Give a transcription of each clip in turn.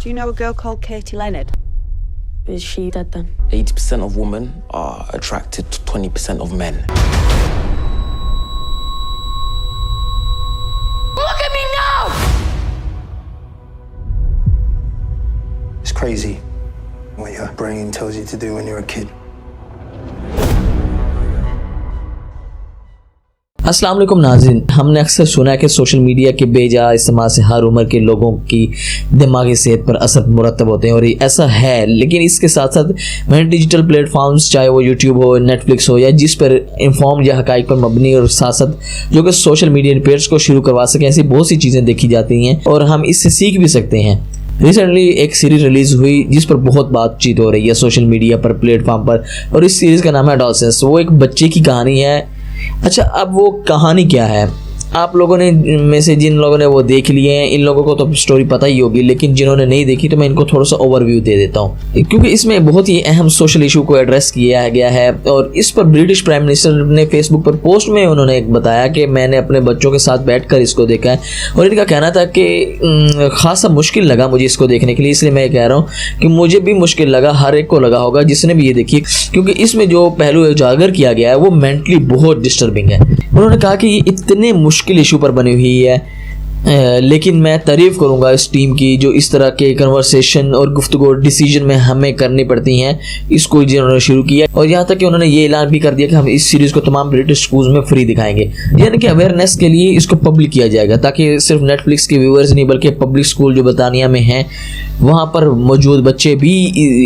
Do you know a girl called Katie Leonard? Is she dead then? 80% of women are attracted to 20% of men. Look at me now! It's crazy what your brain tells you to do when you're a kid. अस्सलाम वालेकुम नाज़रीन, हमने अक्सर सुना है कि social media के बेजा इस्तेमाल से हर उम्र के लोगों की दिमागी सेहत पर असर मुरतब होते हैं और ये ऐसा है। लेकिन इसके साथ साथ मैंने डिजिटल प्लेटफॉर्म्स, चाहे वो यूट्यूब हो, नेटफ्लिक्स हो या जिस पर इन्फॉर्म या हकाइक पर मबनी और साथ साथ जो कि सोशल मीडिया रिपेयर्स को शुरू करवा सकें, ऐसी बहुत सी चीज़ें देखी जाती हैं और हम इससे सीख भी सकते हैं। रिसेंटली एक सीरीज रिलीज हुई जिस पर बहुत बातचीत हो रही है सोशल मीडिया पर, प्लेटफॉर्म पर, और इस सीरीज़ का नाम है एडोलसेंस। वो एक बच्चे की कहानी है। अच्छा, अब वो कहानी क्या है? आप लोगों ने में से जिन लोगों ने वो देख लिए हैं, इन लोगों को तो स्टोरी पता ही होगी, लेकिन जिन्होंने नहीं देखी तो मैं इनको थोड़ा सा ओवरव्यू दे देता हूँ, क्योंकि इसमें बहुत ही अहम सोशल इशू को एड्रेस किया गया है। और इस पर ब्रिटिश प्राइम मिनिस्टर ने फेसबुक पर पोस्ट में उन्होंने एक बताया कि मैंने अपने बच्चों के साथ बैठकर इसको देखा है और इनका कहना था कि खासा मुश्किल लगा मुझे इसको देखने के लिए। इसलिए मैं कह रहा हूँ कि मुझे भी मुश्किल लगा, हर एक को लगा होगा जिसने भी ये देखी, क्योंकि इसमें जो पहलू उजागर किया गया है वो मेंटली बहुत डिस्टर्बिंग है। उन्होंने कहा कि ये इतने मुश्किल इशू पर बनी हुई है, लेकिन मैं तारीफ़ करूंगा इस टीम की जो इस तरह के कन्वर्सेशन और गुफ्तगू डिसीजन में हमें करनी पड़ती हैं, इसको जिन्होंने शुरू किया। और यहाँ तक कि उन्होंने ये ऐलान भी कर दिया कि हम इस सीरीज़ को तमाम ब्रिटिश स्कूल्स में फ्री दिखाएंगे, यानी कि अवेयरनेस के लिए इसको पब्लिक किया जाएगा, ताकि सिर्फ नेटफ्लिक्स के व्यूअर्स नहीं बल्कि पब्लिक स्कूल जो बरतानिया में हैं वहाँ पर मौजूद बच्चे भी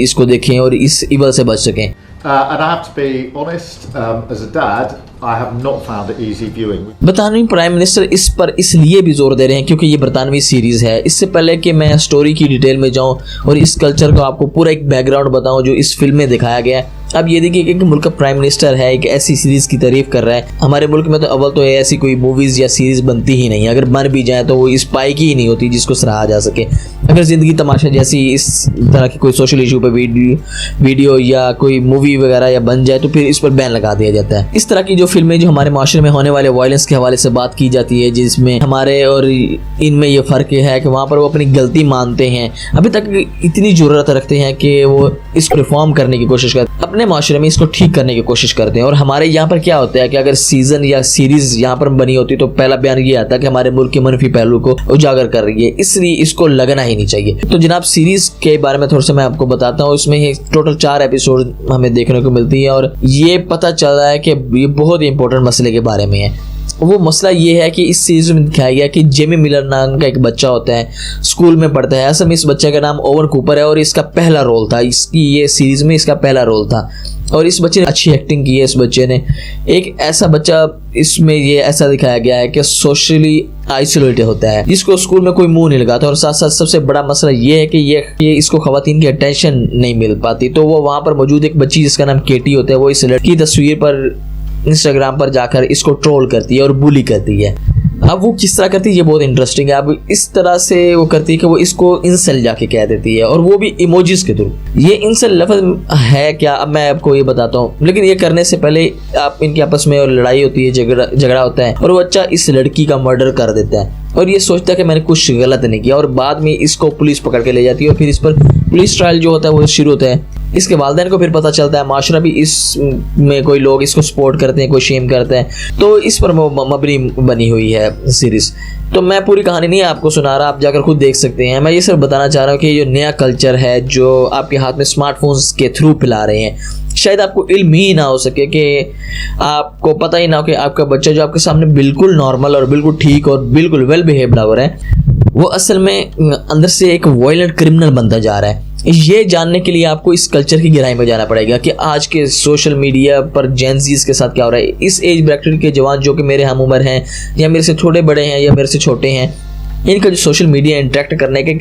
इसको देखें और इस इवल से बच सकें। And I have to be honest, as a dad, I have not found it easy viewing. बरतानवी प्राइम मिनिस्टर इस पर इसलिए भी जोर दे रहे हैं क्योंकि ये बरतानवी सीरीज़ है। इससे पहले कि मैं स्टोरी की डिटेल में जाऊं और इस कल्चर को आपको पूरा एक बैकग्राउंड बताऊं जो इस फिल्म में दिखाया गया है। अब ये देखिए कि मुल्क का प्राइम मिनिस्टर है, एक ऐसी सीरीज़ की तारीफ़ कर रहा है। हमारे मुल्क में तो अव्वल तो ऐसी कोई मूवीज़ या सीरीज़ बनती ही नहीं, अगर बन भी जाए तो वो इस पाई की ही नहीं होती जिसको सराहा जा सके। अगर ज़िंदगी तमाशा जैसी इस तरह की कोई सोशल इशू पर वीडियो या कोई मूवी वगैरह या बन जाए तो फिर इस पर बैन लगा दिया जाता है। इस तरह की जो फिल्में जो हमारे माशरे में होने वाले वायलेंस के हवाले से बात की जाती है, जिसमें हमारे और इनमें ये फ़र्क है कि वहाँ पर वो अपनी गलती मानते हैं, अभी तक इतनी ज़रूरत रखते हैं कि वो इसको रिफॉर्म करने की कोशिश करते हैं, अपने माशरे में इसको ठीक करने की कोशिश करते हैं। और हमारे यहाँ पर क्या होता है कि अगर सीज़न या सीरीज़ यहाँ पर बनी होती तो पहला बयान ये आता कि हमारे मुल्क के मनफी पहलू को उजागर कर रही है, इसलिए इसको लगना ही नहीं चाहिए। तो जनाब, सीरीज़ के बारे में थोड़ा सा मैं आपको बताता हूँ। इसमें टोटल 4 एपिसोड हमें देखने को मिलती है और ये पता चल रहा है कि ये बहुत ही इंपॉर्टेंट मसले के बारे में है। वो मसला ये है कि इस सीरीज़ में दिखाया गया कि जेमी मिलर नाम का एक बच्चा होता है, स्कूल में पढ़ता है। असल में इस बच्चे का नाम ओवन कूपर है और इसका पहला रोल था, इसकी ये सीरीज़ में इसका पहला रोल था और इस बच्चे ने अच्छी एक्टिंग की है। इस बच्चे ने एक ऐसा बच्चा, इसमें ये ऐसा दिखाया गया है कि सोशली आइसोलेटेड होता है, जिसको स्कूल में कोई मुंह नहीं लगाता। और साथ साथ सबसे बड़ा मसला ये है कि ये इसको खवातीन की अटेंशन नहीं मिल पाती। तो वो वहाँ पर मौजूद एक बच्ची जिसका नाम केटी होता है, वो इस लड़की की तस्वीर पर इंस्टाग्राम पर जाकर इसको ट्रोल करती है और बुली करती है। अब वो किस तरह करती है ये बहुत इंटरेस्टिंग है। अब इस तरह से वो करती है कि वो इसको इंसल जाके कह देती है और वो भी इमोजीज के थ्रू। ये इंसल लफ्ज़ है क्या, अब मैं आपको ये बताता हूँ, लेकिन ये करने से पहले आप इनकी आपस में लड़ाई होती है, झगड़ा होता है और वो बच्चा इस लड़की का मर्डर कर देता है और ये सोचता है कि मैंने कुछ गलत नहीं किया और बाद में इसको पुलिस पकड़ के ले जाती है और फिर इस पर पुलिस ट्रायल जो होता है वो शुरू होता है। इसके वालिदैन को फिर पता चलता है, माशरा भी इसमें कोई लोग इसको सपोर्ट करते हैं, कोई शेम करते हैं, तो इस पर मबनी बनी हुई है सीरीज़। तो मैं पूरी कहानी नहीं आपको सुना रहा, आप जाकर खुद देख सकते हैं। मैं ये सिर्फ बताना चाह रहा हूँ कि ये नया कल्चर है जो आपके हाथ में स्मार्टफोन्स के थ्रू फैला रहे हैं, शायद आपको इल्म ही ना हो सके, कि आपको पता ही ना हो कि आपका बच्चा जो आपके सामने बिल्कुल नॉर्मल और बिल्कुल ठीक और बिल्कुल वेल बिहेव्ड लवर है, वो असल में अंदर से एक वायलेंट क्रिमिनल बनता जा रहा है। ये जानने के लिए आपको इस कल्चर की गहराई में जाना पड़ेगा कि आज के सोशल मीडिया पर जेनजीज के साथ क्या हो रहा है। इस एज ब्रैकेट के जवान जो कि मेरे हम उम्र हैं या मेरे से थोड़े बड़े हैं या मेरे से छोटे हैं, इनका जो सोशल मीडिया इंटरेक्ट करने के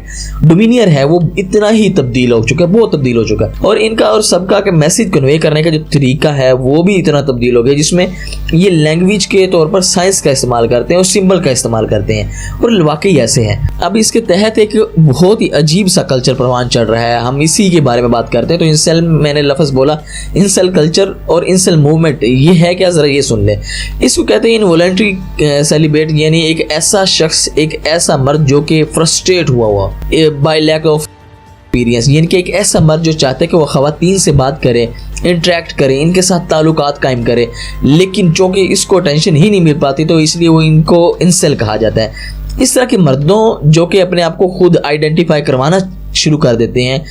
डोमिनियर है वो इतना ही तब्दील हो चुका है, बहुत तब्दील हो चुका है। और इनका और सबका के मैसेज कन्वे करने का जो तरीका है वो भी इतना तब्दील हो गया, जिसमें ये लैंग्वेज के तौर पर साइंस का इस्तेमाल करते हैं और सिंबल का इस्तेमाल करते हैं और वाकई ऐसे हैं। अब इसके तहत एक बहुत ही अजीब सा कल्चर परवान चढ़ रहा है, हम इसी के बारे में बात करते हैं। तो इंसेल, मैंने लफ्ज़ बोला इंसेल कल्चर और इंसेल मूवमेंट, ये है क्या, ज़रा ये सुन ले। इसको कहते हैं इनवॉलंटरी सेलिब्रेट, यानी एक ऐसा शख्स, एक ऐसा मर्द जो कि फ्रस्ट्रेट हुआ बाय लैक ऑफ एक्सपीरियंस, यानी कि एक ऐसा मर्द जो चाहता है कि वो ख़वातीन से बात करे, इंटरेक्ट करे, इनके साथ ताल्लुकात कायम करे, लेकिन चूँकि इसको अटेंशन ही नहीं मिल पाती तो इसलिए वो इनको इंसेल कहा जाता है। इस तरह के मर्दों जो कि अपने आप को खुद आइडेंटिफाई करवाना शुरू कर देते हैं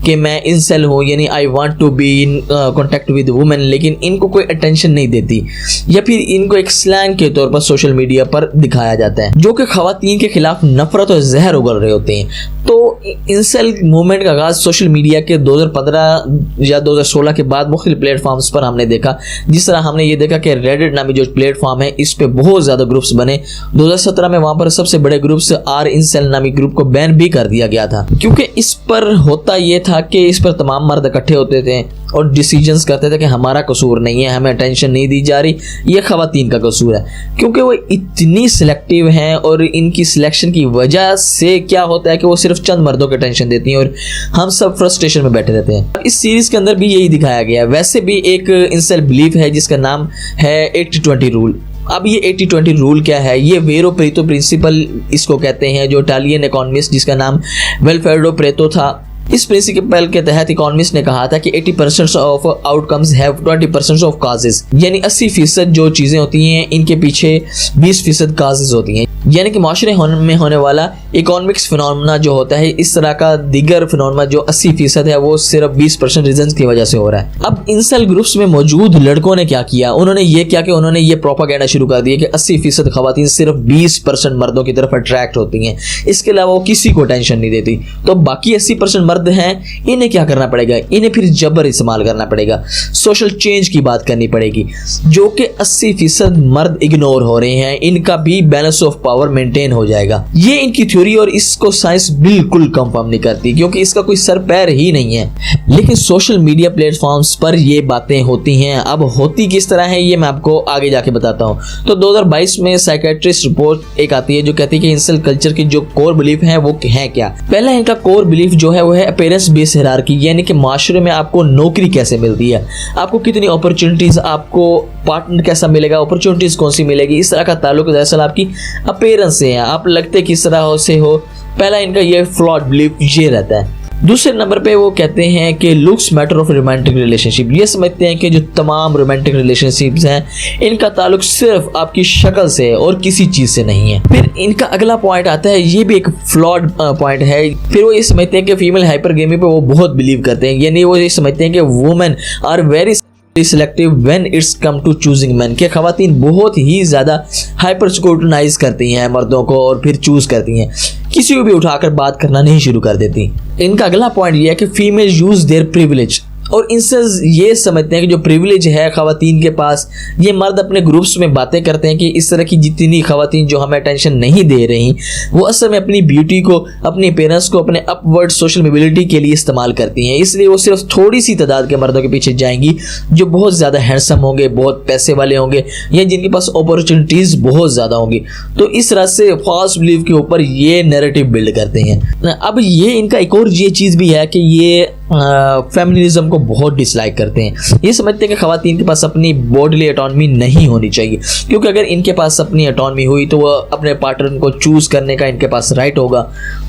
कि मैं इंसेल हूँ, यानी I want to be in contact with women, लेकिन इनको कोई अटेंशन नहीं देती, या फिर इनको एक स्लैंग के तौर पर सोशल मीडिया पर दिखाया जाता है, जो कि ख़वातीन के खिलाफ नफरत और जहर उगल रहे होते हैं। तो इंसेल मूवमेंट का आगाज़ सोशल मीडिया के 2015 या 2016 के बाद मुख्तलिफ प्लेटफॉर्म्स पर हमने देखा। जिस तरह हमने ये देखा कि रेडिट नामी जो प्लेटफॉर्म है इस पर बहुत ज़्यादा ग्रुप्स बने। 2017 में वहाँ पर सबसे बड़े ग्रुप्स आर इंसेल नामी ग्रुप को बैन भी कर दिया गया था, क्योंकि इस पर होता ये था कि इस पर तमाम मर्द इकट्ठे होते थे और डिसीजंस करते थे कि हमारा कसूर नहीं है, हमें अटेंशन नहीं दी जा रही, ये ख़वातीन का कसूर है, क्योंकि वो इतनी सिलेक्टिव हैं और इनकी सिलेक्शन की वजह से क्या होता है कि वो सिर्फ चंद मर्दों को अटेंशन देती हैं और हम सब फ्रस्ट्रेशन में बैठे रहते हैं। इस सीरीज़ के अंदर भी यही दिखाया गया है। वैसे भी एक इंसेल बिलीफ है जिसका नाम है 80-20 रूल। अब ये 80-20 रूल क्या है? ये वेरो प्रेतो प्रिंसिपल इसको कहते हैं, जो इटालियन इकोनॉमिस्ट जिसका नाम वेल्फ्रेडो प्रेतो था। इस प्रिंसिपल के तहत इकोनॉमिस्ट ने कहा था कि 80% of outcomes have 20% of causes, यानी 80% जो चीज़ें होती हैं इनके पीछे 20% काजेज होती हैं। यानी कि माशरे में होने वाला इकोनॉमिक्स फिनोमेना जो होता है, इस तरह का दीगर फिनोमेना जो 80% है वो सिर्फ 20% रीजंस की वजह से हो रहा है। अब इंसेल ग्रुप्स में मौजूद लड़कों ने क्या किया? उन्होंने ये किया कि उन्होंने ये प्रोपागेंडा शुरू कर दिया कि 80% खवातीन सिर्फ 20% मर्दों की तरफ अट्रैक्ट होती हैं, इसके अलावा वो किसी को टेंशन नहीं देती। तो बाकी 80% मर्द हैं, इन्हें क्या करना पड़ेगा? इन्हें फिर जबर इस्तेमाल करना पड़ेगा, सोशल चेंज की बात करनी पड़ेगी, जो कि 80% मर्द इग्नोर हो रहे हैं। इनका भी बैलेंस ऑफ पावर मेंटेन हो जाएगा। ये इनकी थ्योरी और इसको साइंस बिल्कुल कंफर्म नहीं करती, क्योंकि इसका कोई सर पैर ही नहीं है। लेकिन सोशल मीडिया प्लेटफॉर्म्स पर ये बातें होती हैं। अब होती किस तरह है ये मैं आपको आगे जाके बताता हूँ। तो 2022 में साइकेट्रिस्ट रिपोर्ट एक आती है जो कहती है कि इंसेल कल्चर की जो कोर बिलीफ है वो है क्या। पहला इनका कोर बिलीफ जो है वो है अपीयरेंस बेस्ड हायरार्की, यानी कि माशरे में आपको नौकरी कैसे मिलती है, आपको कितनी अपॉर्चुनिटीज, आपको पार्टनर कैसा मिलेगा, अपॉर्चुनिटीज कौन सी मिलेगी, इस तरह का ताल्लुक दरअसल आपकी अपीयरेंस से है, आप लगते किस तरह से हो। पहला इनका ये फ्लॉड बिलीफ ये रहता है। दूसरे नंबर पे वो कहते हैं कि looks matter of romantic relationship. ये समझते हैं कि जो तमाम रोमांटिक रिलेशनशिप्स हैं इनका ताल्लुक सिर्फ आपकी शक्ल से है और किसी चीज़ से नहीं है। फिर इनका अगला पॉइंट आता है, ये भी एक फ्लॉड पॉइंट है। फिर वो ये समझते हैं कि फीमेल हाइपरगेमी पे वो बहुत बिलीव करते हैं, यानी वो ये समझते हैं कि women are very selective when it's come to choosing man, के खवातीन बहुत ही ज़्यादा हाइपर स्क्रूटनाइज करती हैं मर्दों को और फिर चूज़ करती हैं, किसी को भी उठाकर बात करना नहीं शुरू कर देती। इनका अगला पॉइंट ये है कि फीमेल यूज देयर प्रिविलेज, और इनसे ये समझते हैं कि जो प्रिविलेज है खवातीन के पास, ये मर्द अपने ग्रुप्स में बातें करते हैं कि इस तरह की जितनी खवातीन जो हमें अटेंशन नहीं दे रही वो असल में अपनी ब्यूटी को, अपनी अपीयरेंस को अपने अपवर्ड सोशल मोबिलिटी के लिए इस्तेमाल करती हैं, इसलिए वो सिर्फ थोड़ी सी तादाद के मर्दों के पीछे जाएंगी जो बहुत ज़्यादा हैंडसम होंगे, बहुत पैसे वाले होंगे या जिनके पास अपॉर्चुनिटीज़ बहुत ज़्यादा होंगी। तो इस तरह से फॉल्स बिलीफ के ऊपर ये नैरेटिव बिल्ड करते हैं। अब ये इनका एक और ये चीज़ भी है कि ये फेमिनिज्म को बहुत डिसलाइक करते हैं। ये समझते हैं कि खवातीन के पास अपनी बॉडीली ऑटोनॉमी नहीं होनी चाहिए, क्योंकि अगर इनके पास अपनी ऑटोनॉमी हुई तो वो अपने पार्टनर को चूज़ करने का इनके पास राइट होगा,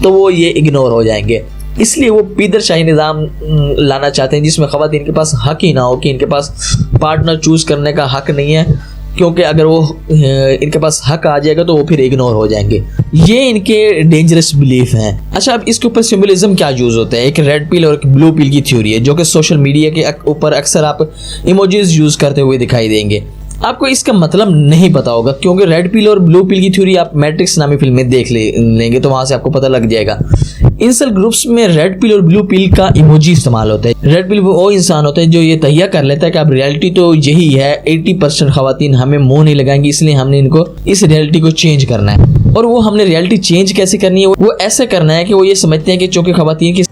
तो वो ये इग्नोर हो जाएंगे। इसलिए वो पीदरशाही निज़ाम लाना चाहते हैं जिसमें खवातीन के पास हक ही ना हो कि इनके पास पार्टनर चूज़ करने का हक नहीं है, क्योंकि अगर वो इनके पास हक आ जाएगा तो वो फिर इग्नोर हो जाएंगे। ये इनके डेंजरस बिलीफ हैं। अच्छा, अब इसके ऊपर सिंबलिज्म क्या यूज़ होता है? एक रेड पिल और एक ब्लू पिल की थ्योरी है जो कि सोशल मीडिया के ऊपर अक्सर आप इमोजीज यूज़ करते हुए दिखाई देंगे। आपको इसका मतलब नहीं पता होगा, क्योंकि रेड पिल और ब्लू पिल की थ्योरी आप मैट्रिक्स नामी फिल्म में देख लेंगे तो वहाँ से आपको पता लग जाएगा। इंसेल ग्रुप्स में रेड पिल और ब्लू पिल का इमोजी इस्तेमाल होता है। रेड पिल वो इंसान होता है जो ये तहिया कर लेता है कि अब रियलिटी तो यही है, 80% खवातीन हमें मुंह नहीं लगाएंगी, इसलिए हमने इनको इस रियलिटी को चेंज करना है। और वो हमने रियलिटी चेंज कैसे करनी है? वो ऐसा करना है कि वो ये समझते हैं कि चूंकि खवातीन की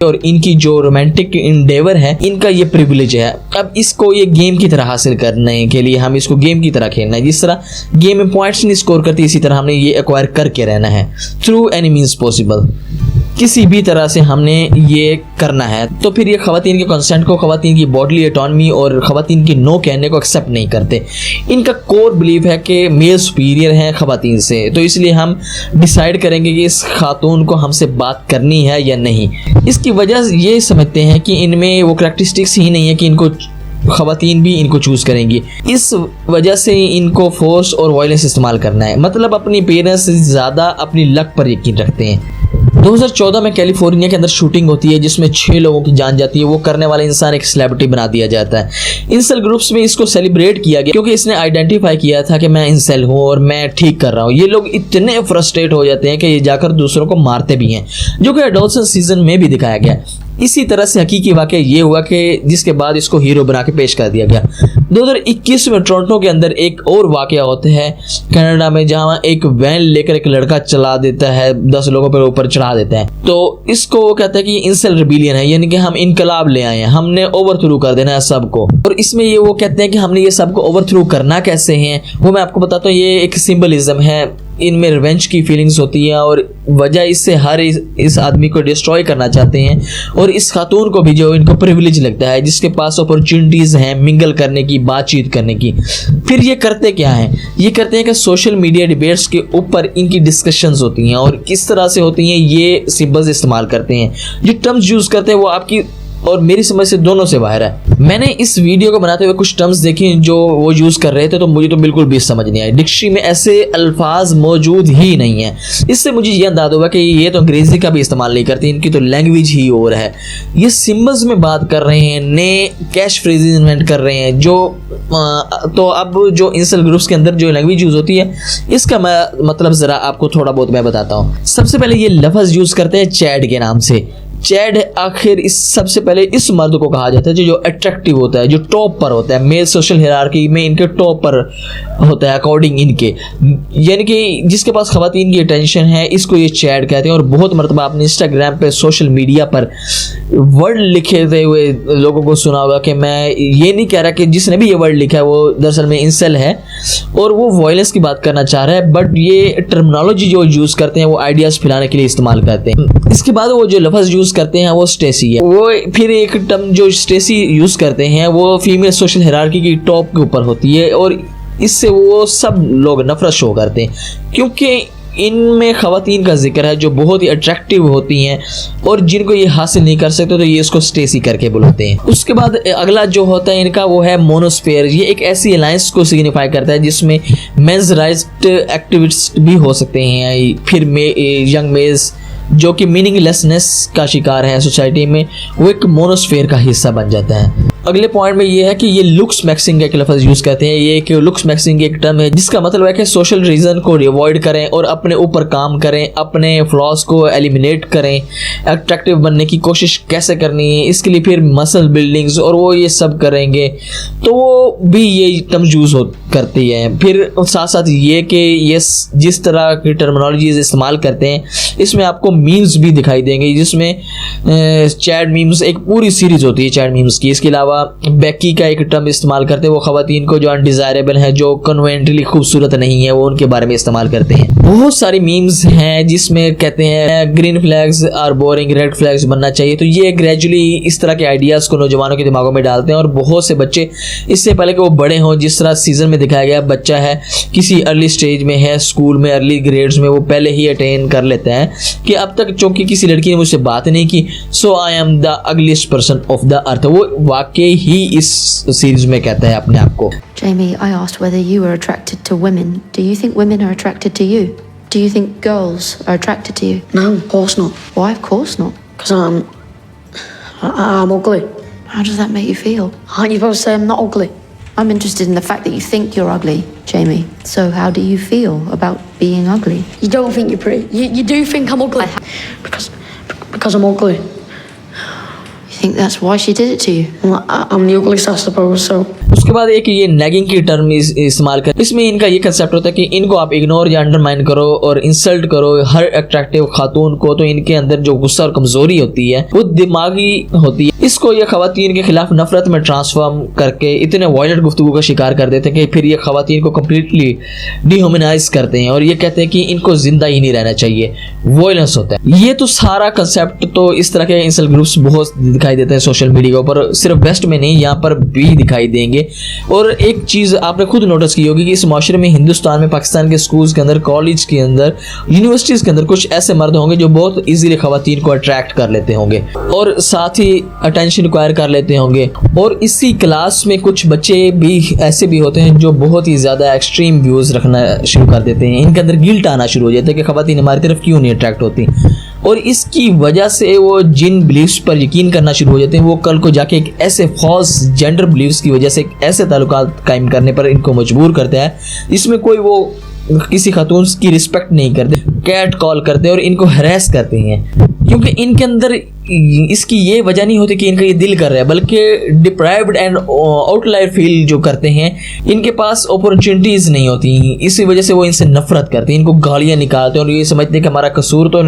और इनकी जो रोमांटिक इंडेवर है इनका ये प्रिविलेज है, अब इसको ये गेम की तरह हासिल करने के लिए हम इसको गेम की तरह खेलना है। जिस तरह गेम में पॉइंट्स नहीं स्कोर करती, इसी तरह हमने ये एक्वायर करके रहना है थ्रू एनी मीन्स पॉसिबल। किसी भी तरह से हमने ये करना है। तो फिर ये खवातीन के कंसेंट को, खवातीन की बॉडली ऑटोनॉमी और खवातीन की नो कहने को एक्सेप्ट नहीं करते। इनका कोर बिलीफ है कि मेल सुपीरियर हैं खवातीन से, तो इसलिए हम डिसाइड करेंगे कि इस खातून को हमसे बात करनी है या नहीं। इसकी वजह ये समझते हैं कि इनमें वो करैक्टरिस्टिक्स ही नहीं है कि इनको खवातीन भी इनको चूज़ करेंगी। इस वजह से इनको फोर्स और वायलेंस इस्तेमाल करना है, मतलब अपनी पेरेंट्स से ज़्यादा अपनी लक पर यकीन रखते हैं। 2014 में कैलिफोर्निया के अंदर शूटिंग होती है जिसमें 6 लोगों की जान जाती है। वो करने वाला इंसान एक सेलिब्रिटी बना दिया जाता है। इंसेल ग्रुप्स में इसको सेलिब्रेट किया गया क्योंकि इसने आइडेंटिफाई किया था कि मैं इंसेल हूँ और मैं ठीक कर रहा हूँ। ये लोग इतने फ्रस्ट्रेट हो जाते हैं कि ये जाकर दूसरों को मारते भी हैं, जो कि एडोल्सन सीजन में भी दिखाया गया। इसी तरह से हकीकी वाक़या ये हुआ कि जिसके बाद इसको हीरो बना के पेश कर दिया गया। 2021 में टोरंटो के अंदर एक और वाक़या होता है कनाडा में, जहाँ एक वैन लेकर एक लड़का चला देता है, 10 लोगों पर ऊपर चढ़ा देता है। तो इसको वो कहता है कि इंसेल रिबेलियन है, यानी कि हम इनकलाब ले आए हैं, हमने ओवरथ्रो कर देना है सबको। और इसमें ये वो कहते हैं कि हमने ये सबको ओवरथ्रो करना कैसे है, वो मैं आपको बताता हूँ। ये एक सिंबलिज्म है, इनमें रिवेंज की फीलिंग्स होती हैं और वजह इससे हर इस आदमी को डिस्ट्रॉय करना चाहते हैं और इस खातून को भी जो इनको प्रिविलेज लगता है, जिसके पास अपॉर्चुनिटीज़ हैं मिंगल करने की, बातचीत करने की। फिर ये करते क्या हैं? ये करते हैं कि सोशल मीडिया डिबेट्स के ऊपर इनकी डिस्कशंस होती हैं और किस तरह से होती हैं ये सिंबल्स इस्तेमाल करते हैं। जो टर्म्स यूज़ करते हैं वो आपकी और मेरी समझ से दोनों से बाहर है। मैंने इस वीडियो को बनाते हुए कुछ टर्म्स देखी जो वो यूज़ कर रहे थे, तो मुझे तो बिल्कुल भी समझ नहीं आई। डिक्शनरी में ऐसे अल्फाज मौजूद ही नहीं है। इससे मुझे ये अंदाज़ा हुआ कि ये तो अंग्रेज़ी का भी इस्तेमाल नहीं करती, इनकी तो लैंग्वेज ही और है। ये सिम्बल्स में बात कर रहे हैं, नए कैश फ्रेजेस इन्वेंट कर रहे हैं जो तो अब जो इंसेल ग्रुप्स के अंदर जो लैंग्वेज यूज़ होती है, इसका मतलब ज़रा आपको थोड़ा बहुत मैं बताता हूँ। सबसे पहले ये लफ्ज़ यूज़ करते हैं चैड के नाम से। चैड आखिर इस सबसे पहले इस मर्द को कहा जाता है जो अट्रैक्टिव होता है, जो टॉप पर होता है, मेल सोशल हायरार्की में इनके टॉप पर होता है अकॉर्डिंग इनके, यानी कि जिसके पास खवातीन की अटेंशन है, इसको ये चैड कहते हैं। और बहुत मरतबा आपने इंस्टाग्राम पे, सोशल मीडिया पर वर्ड लिखे हुए लोगों को सुना होगा कि मैं ये नहीं कह रहा कि जिसने भी ये वर्ड लिखा है वो दरअसल में इंसेल है और वो वॉयलेंस की बात करना चाह रहा है, बट ये टर्मिनोलॉजी जो यूज़ करते हैं वो आइडियाज़ फैलाने के लिए इस्तेमाल करते हैं। इसके बाद वो जो लफ्ज़ यूज़ करते हैं वो स्टेसी है। वो फिर एक टर्म जो स्टेसी यूज़ करते हैं वो फीमेल सोशल हायरार्की की टॉप के ऊपर होती है और इससे वो सब लोग नफरत शो करते हैं क्योंकि इनमें खवातीन का जिक्र है जो बहुत ही अट्रैक्टिव होती हैं और जिनको ये हासिल नहीं कर सकते तो ये इसको स्टेसी करके बुलाते हैं। उसके बाद अगला जो होता है इनका वो है मोनोस्फेयर। ये एक ऐसी अलायंस को सिग्निफाई करता है जिसमें मेंस राइट्स एक्टिविस्ट भी हो सकते हैं, फिर यंग मेल्स जो कि मीनिंगलेसनेस का शिकार है सोसाइटी में, वो एक मोनोस्फेयर का हिस्सा बन जाता है। अगले पॉइंट में ये है कि ये लुक्स मैक्सिंग का लफ्ज़ यूज़ करते हैं। ये एक लुक्स मैक्सिंग एक टर्म है जिसका मतलब है कि सोशल रीज़न को अवॉइड करें और अपने ऊपर काम करें, अपने फ्लॉज को एलिमिनेट करें, अट्रैक्टिव बनने की कोशिश कैसे करनी है, इसके लिए फिर मसल बिल्डिंग्स और वो ये सब करेंगे, तो वो भी ये टर्म यूज़ करती है। फिर साथ साथ ये कि ये जिस तरह की टर्मिनोलॉजीज इस्तेमाल करते हैं इसमें आपको मीम्स भी दिखाई देंगे, जिसमें चैट मीम्स एक पूरी सीरीज होती है चैट मीम्स की। इसके अलावा बेकी का एक टर्म इस्तेमाल करते हैं, वो खवातीन को जो अनडिजायरेबल है, जो कन्वेंटली खूबसूरत नहीं है, वो उनके बारे में इस्तेमाल करते हैं। बहुत सारी मीम्स हैं जिसमें कहते हैं green flags are boring, red flags बनना चाहिए। तो ये ग्रेजुअली इस तरह के आइडियाज़ को नौजवानों के दिमागों में डालते हैं और बहुत से बच्चे इससे पहले कि वो बड़े हों, जिस तरह सीजन में दिखाया गया, बच्चा है किसी अर्ली स्टेज में है, स्कूल में अर्ली ग्रेड्स में, वो पहले ही अटेन कर लेता है कि अब तक चूंकि किसी लड़की ने मुझसे बात नहीं की, so I am the ugliest person of the earth. वो वाकई ही इस सीरीज में कहता है अपने आप को। Jamie, I asked whether you were attracted to women. Do you think women are attracted to you? Do you think girls are attracted to you? No, of course not. Why, of course not? Because I'm ugly. How does that make you feel? Aren't you supposed to say I'm not ugly? I'm interested in the fact that you think you're ugly, Jamie. So how do you feel about being ugly? You don't think you're pretty. You do think I'm ugly. Because I'm ugly. You think that's why she did it to you? Well, I'm the ugliest, I suppose, so... उसके बाद एक ये nagging की term इस्तेमाल कर, इसमें इनका ये कंसेप्ट होता है कि इनको आप इग्नोर या अंडरमाइन करो और इंसल्ट करो हर अट्रैक्टिव खातून को, तो इनके अंदर जो गुस्सा और कमजोरी होती है वो दिमागी होती है, इसको ये खवातीन के खिलाफ नफरत में ट्रांसफॉर्म करके इतने वायलेंट गुफ्तगू का शिकार कर देते हैं कि फिर ये खवातीन को कम्प्लीटली डिह्यूमनाइज करते हैं और ये कहते हैं कि इनको जिंदा ही नहीं रहना चाहिए, वायलेंस होता है। ये तो सारा कंसेप्ट तो इस तरह के इंसल ग्रुप्स बहुत दिखाई देते हैं सोशल मीडिया के ऊपर, सिर्फ वेस्ट में नहीं यहाँ पर भी दिखाई देंगे। और एक चीज़ आपने खुद नोटिस की होगी कि इस माशरे में, हिंदुस्तान में, पाकिस्तान के स्कूल्स के अंदर, कॉलेज के अंदर, यूनिवर्सिटीज़ के अंदर कुछ ऐसे मर्द होंगे जो बहुत ईजीली खवातीन को अट्रैक्ट कर लेते होंगे और साथ ही अटेंशन रिक्वायर कर लेते होंगे। और इसी क्लास में कुछ बच्चे भी ऐसे भी होते हैं जो बहुत ही ज़्यादा एक्सट्रीम व्यूज़ रखना शुरू कर देते हैं, इनके अंदर गिल्ट आना शुरू हो जाता है कि खवातीन हमारी तरफ क्यों नहीं अट्रैक्ट होती, और इसकी वजह से वो जिन बिलीव्स पर यकीन करना शुरू हो जाते हैं वो कल को जाके एक ऐसे फॉल्स जेंडर बिलीव्स की वजह से एक ऐसे ताल्लुकात कायम करने पर इनको मजबूर करता है जिसमें कोई वो किसी खातून की रिस्पेक्ट नहीं करते, कैट कॉल करते हैं और इनको हरेस करते हैं, क्योंकि इनके अंदर इसकी ये वजह नहीं होती कि इनका ये दिल कर रहा है, बल्कि डिप्राइव्ड एंड आउटलायर फील जो करते हैं, इनके पास अपॉर्चुनिटीज़ नहीं होती, इसी वजह से वो इनसे नफरत करते हैं, इनको गालियाँ निकालते हैं और ये समझते हैं कि हमारा कसूर तो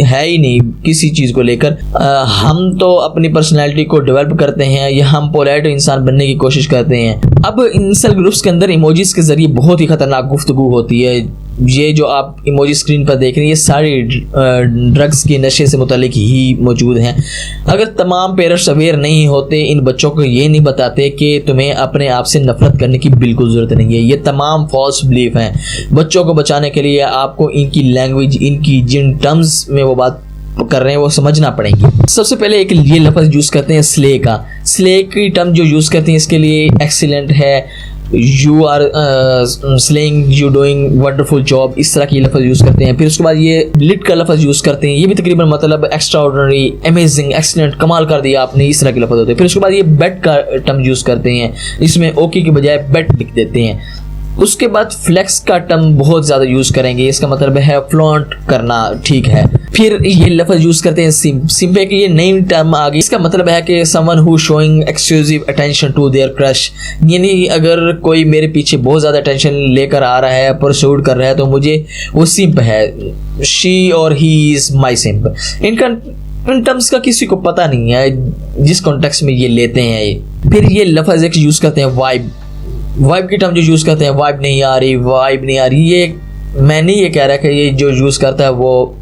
है ही नहीं किसी चीज़ को लेकर, हम तो अपनी पर्सनैलिटी को डेवलप करते हैं या हम पोलाइट इंसान बनने की कोशिश करते हैं। अब इंसल ग्रुप्स के अंदर इमोजीज के जरिए बहुत ही खतरनाक गुफ्तगू होती है। ये जो आप इमोजी स्क्रीन पर देख रहे हैं ये सारी ड्रग्स के नशे से मुतालिक ही मौजूद हैं। अगर तमाम पेरेंट्स अवेयर नहीं होते, इन बच्चों को ये नहीं बताते कि तुम्हें अपने आप से नफरत करने की बिल्कुल ज़रूरत नहीं है, ये तमाम फॉल्स बिलीफ हैं। बच्चों को बचाने के लिए आपको इनकी लैंग्वेज, इनकी जिन टर्म्स में वो बात कर रहे हैं वो समझना पड़ेगी। सबसे पहले एक ये लफ्ज़ यूज़ करते हैं स्ले का, स्ले की टर्म जो यूज़ करते हैं इसके लिए एक्सीलेंट है, you are slaying, you doing wonderful job, इस तरह की लफ्ज़ यूज़ करते हैं। फिर उसके बाद ये लिट का लफ्ज़ यूज़ करते हैं, ये भी तकरीबन मतलब एक्स्ट्रा ऑर्डिनरी, अमेजिंग, एक्सीलेंट, कमाल कर दिया आपने, इस तरह के लफ्ज़ होते हैं। फिर उसके बाद ये बेट का टर्म यूज़ करते हैं, इसमें ओके की बजाय बेट लिख देते हैं। उसके बाद फ्लेक्स का टर्म बहुत ज़्यादा यूज़ करेंगे, इसका मतलब है फ्लॉन्ट करना, ठीक है। फिर ये लफ्ज़ यूज़ करते हैं सिम, सिम पे कि ये नई टर्म आ गई, इसका मतलब है कि someone who showing exclusive attention to their crush, यानी अगर कोई मेरे पीछे बहुत ज़्यादा अटेंशन लेकर आ रहा है, परसूट कर रहा है, तो मुझे वो सिम्प है, शी और ही इज़ माई सिम्प। इनका इन टर्म्स का किसी को पता नहीं है जिस कॉन्टेक्स्ट में ये लेते हैं ये। फिर ये लफ्ज़ एक यूज़ करते हैं वाइब, वाइब की टर्म जो यूज़ करते हैं, वाइब नहीं आ रही, वाइब नहीं आ रही, ये मैं नहीं ये कह रहा कि ये जो यूज़ करता है वो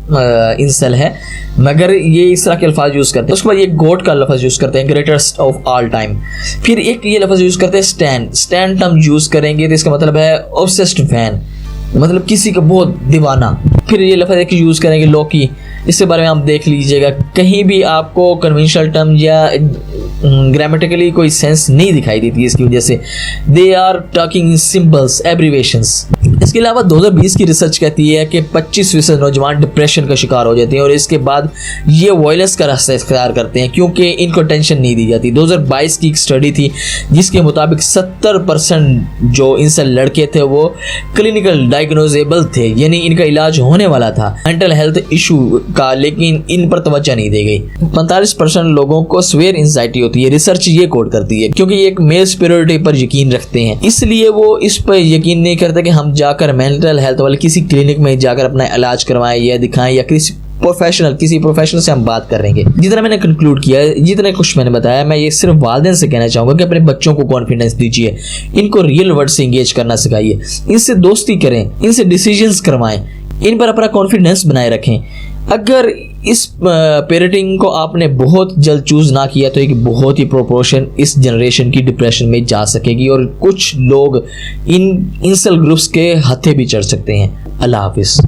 इंसल है, मगर ये इस तरह के अल्फाज यूज़ करते हैं। उसके बाद ये गोड का लफ्ज़ यूज़ करते हैं, ग्रेटेस्ट ऑफ ऑल टाइम। फिर एक ये लफ्ज़ यूज़ करते हैं स्टैंड, स्टैंड टर्म यूज़ करेंगे तो इसका मतलब है ऑब्सेस्ड फैन, मतलब किसी का बहुत दीवाना। फिर ये लफ्ज़ एक यूज़ करेंगे लॉकी, इसके बारे में आप देख लीजिएगा, कहीं भी आपको कन्वेंशनल टर्म या ग्रामेटिकली कोई सेंस नहीं दिखाई देती है इसकी वजह से। They are talking symbols, abbreviations. इसके अलावा 2020 की रिसर्च कहती है कि 25% नौजवान डिप्रेशन का शिकार हो जाते हैं और इसके बाद ये वायलेंस का रास्ता इख्तियार करते हैं क्योंकि इनको टेंशन नहीं दी जाती। 2022 की एक स्टडी थी जिसके मुताबिक 70% जो इनसे लड़के थे वो क्लिनिकल डायग्नोजेबल थे, यानी इनका इलाज होने वाला था मेंटल हेल्थ इशू का, लेकिन इन पर तवज्जो नहीं दी गई। 45% लोगों को स्वेयर एंजाइटी होती है, रिसर्च ये कोड करती है, क्योंकि ये एक मेल सुपीरियरिटी पर यकीन रखते हैं, इसलिए वो इस पर यकीन नहीं करते कि हम जाकर मेंटल हेल्थ वाले किसी क्लिनिक में जाकर अपना इलाज करवाएं या दिखाएं या किसी प्रोफेशनल से हम बात करेंगे। जितना मैंने कंक्लूड किया, जितना कुछ मैंने बताया, मैं ये सिर्फ वालिदैन से कहना चाहूँगा कि अपने बच्चों को कॉन्फिडेंस दीजिए, इनको रियल वर्ल्ड से इंगेज करना सिखाइए, इनसे दोस्ती करें, इनसे डिसीजंस करवाएं, इन पर अपना कॉन्फिडेंस बनाए रखें। अगर इस पेरेंटिंग को आपने बहुत जल्द चूज़ ना किया तो एक बहुत ही प्रोपोर्शन इस जनरेशन की डिप्रेशन में जा सकेगी और कुछ लोग इन इंसल ग्रुप्स के हत्थे भी चढ़ सकते हैं। अल्लाह हाफिज़।